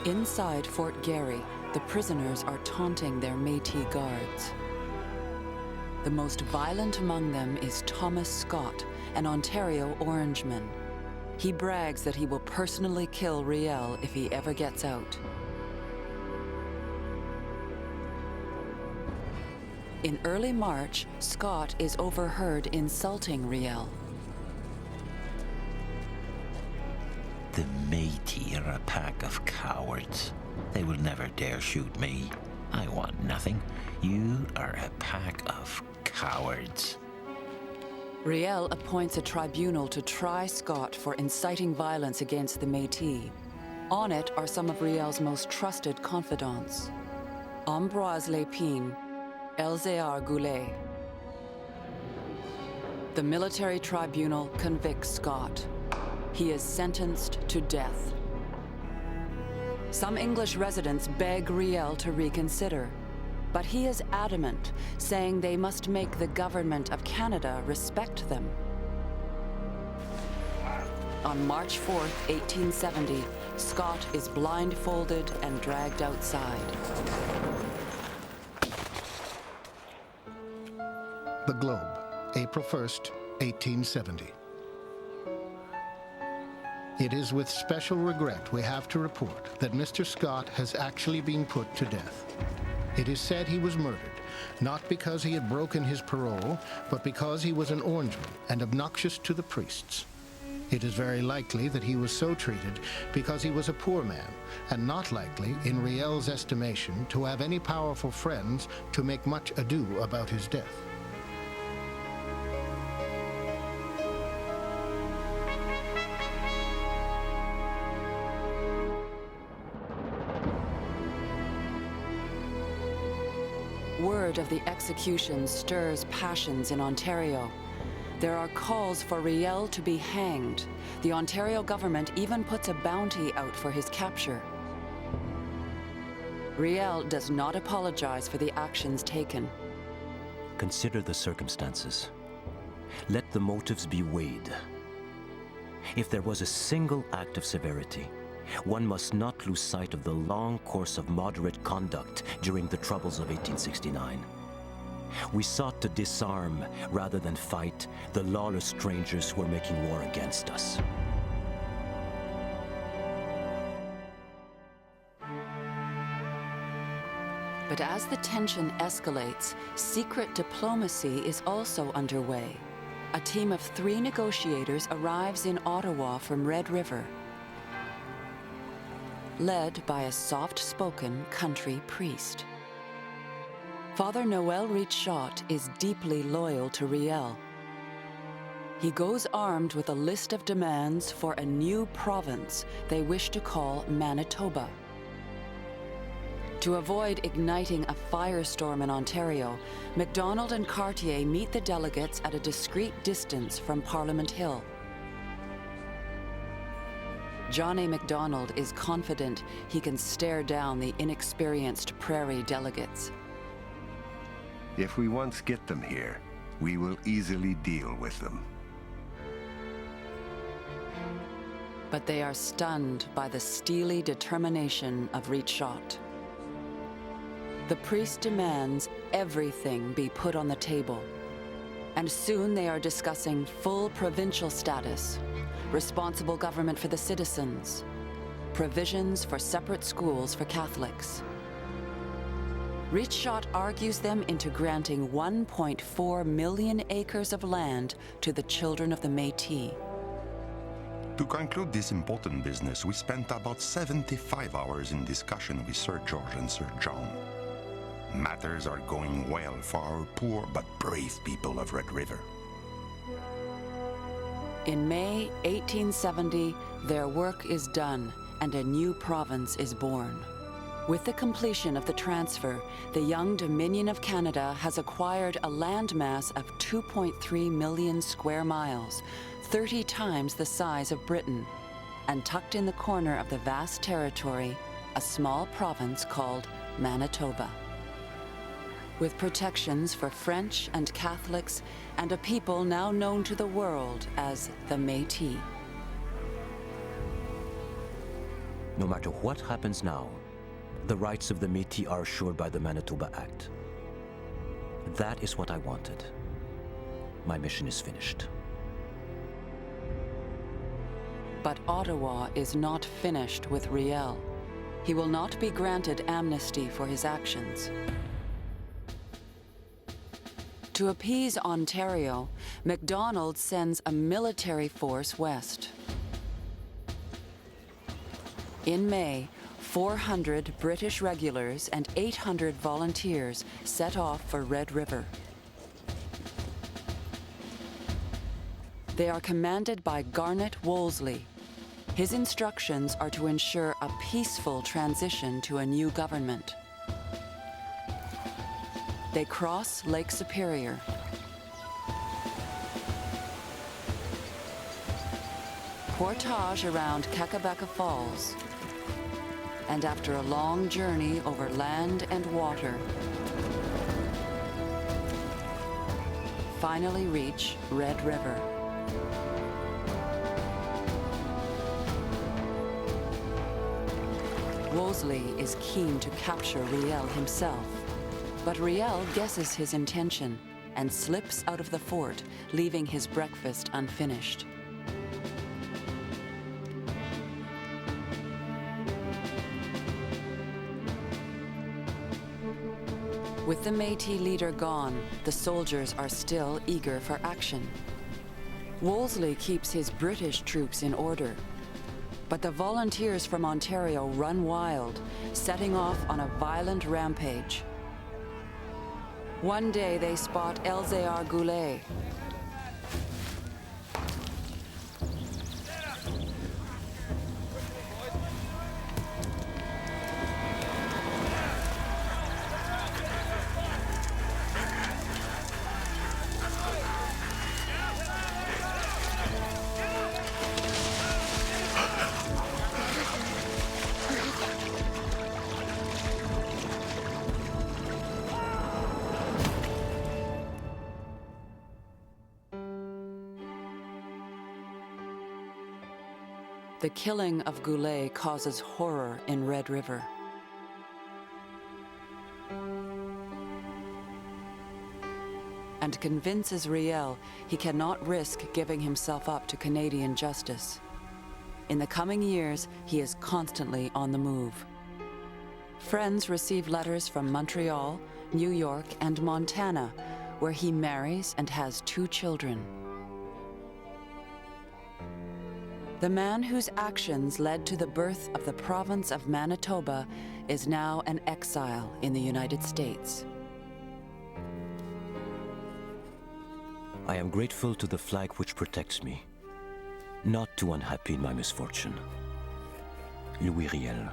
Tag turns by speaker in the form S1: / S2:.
S1: Inside Fort Garry, the prisoners are taunting their Métis guards. The most violent among them is Thomas Scott, an Ontario Orangeman. He brags that he will personally kill Riel if he ever gets out. In early March, Scott is overheard insulting Riel.
S2: The Métis are a pack of cowards. They will never dare shoot me. I want nothing. You are a pack of cowards.
S1: Riel appoints a tribunal to try Scott for inciting violence against the Métis. On it are some of Riel's most trusted confidants: Ambroise Lépine, Elzéar Goulet. The military tribunal convicts Scott. He is sentenced to death. Some English residents beg Riel to reconsider, but he is adamant, saying they must make the government of Canada respect them. On March 4th, 1870, Scott is blindfolded and dragged outside.
S3: The Globe, April 1st, 1870. It is with special regret we have to report that Mr. Scott has actually been put to death. It is said he was murdered, not because he had broken his parole, but because he was an Orangeman and obnoxious to the priests. It is very likely that he was so treated because he was a poor man, and not likely, in Riel's estimation, to have any powerful friends to make much ado about his death.
S1: Word of the execution stirs passions in Ontario. There are calls for Riel to be hanged. The Ontario government even puts a bounty out for his capture. Riel does not apologize for the actions taken.
S4: Consider the circumstances. Let the motives be weighed. If there was a single act of severity, one must not lose sight of the long course of moderate conduct during the troubles of 1869. We sought to disarm, rather than fight, the lawless strangers who were making war against us.
S1: But as the tension escalates, secret diplomacy is also underway. A team of 3 negotiators arrives in Ottawa from Red River, led by a soft-spoken country priest. Father Noel Richot is deeply loyal to Riel. He goes armed with a list of demands for a new province they wish to call Manitoba. To avoid igniting a firestorm in Ontario, MacDonald and Cartier meet the delegates at a discreet distance from Parliament Hill. John A. MacDonald is confident he can stare down the inexperienced prairie delegates.
S5: If we once get them here, we will easily deal with them.
S1: But they are stunned by the steely determination of Richot. The priest demands everything be put on the table, and soon they are discussing full provincial status, responsible government for the citizens, provisions for separate schools for Catholics. Richot argues them into granting 1.4 million acres of land to the children of the Métis.
S6: To conclude this important business, we spent about 75 hours in discussion with Sir George and Sir John. Matters are going well for our poor but brave people of Red River.
S1: In May 1870, their work is done and a new province is born. With the completion of the transfer, the young Dominion of Canada has acquired a landmass of 2.3 million square miles, 30 times the size of Britain, and tucked in the corner of the vast territory, a small province called Manitoba. With protections for French and Catholics and a people now known to the world as the Métis.
S4: No matter what happens now, the rights of the Métis are assured by the Manitoba Act. That is what I wanted. My mission is finished.
S1: But Ottawa is not finished with Riel. He will not be granted amnesty for his actions. To appease Ontario, MacDonald sends a military force west. In May, 400 British regulars and 800 volunteers set off for Red River. They are commanded by Garnet Wolseley. His instructions are to ensure a peaceful transition to a new government. They cross Lake Superior. Portage around Kakabeka Falls. And after a long journey over land and water, finally reach Red River. Wolseley is keen to capture Riel himself, but Riel guesses his intention and slips out of the fort, leaving his breakfast unfinished. With the Métis leader gone, the soldiers are still eager for action. Wolseley keeps his British troops in order, but the volunteers from Ontario run wild, setting off on a violent rampage. One day they spot Elzéar Goulet. The killing of Goulet causes horror in Red River. And convinces Riel he cannot risk giving himself up to Canadian justice. In the coming years, he is constantly on the move. Friends receive letters from Montreal, New York, and Montana, where he marries and has 2 children. The man whose actions led to the birth of the province of Manitoba is now an exile in the United States.
S4: I am grateful to the flag which protects me, not too unhappy in my misfortune. Louis Riel.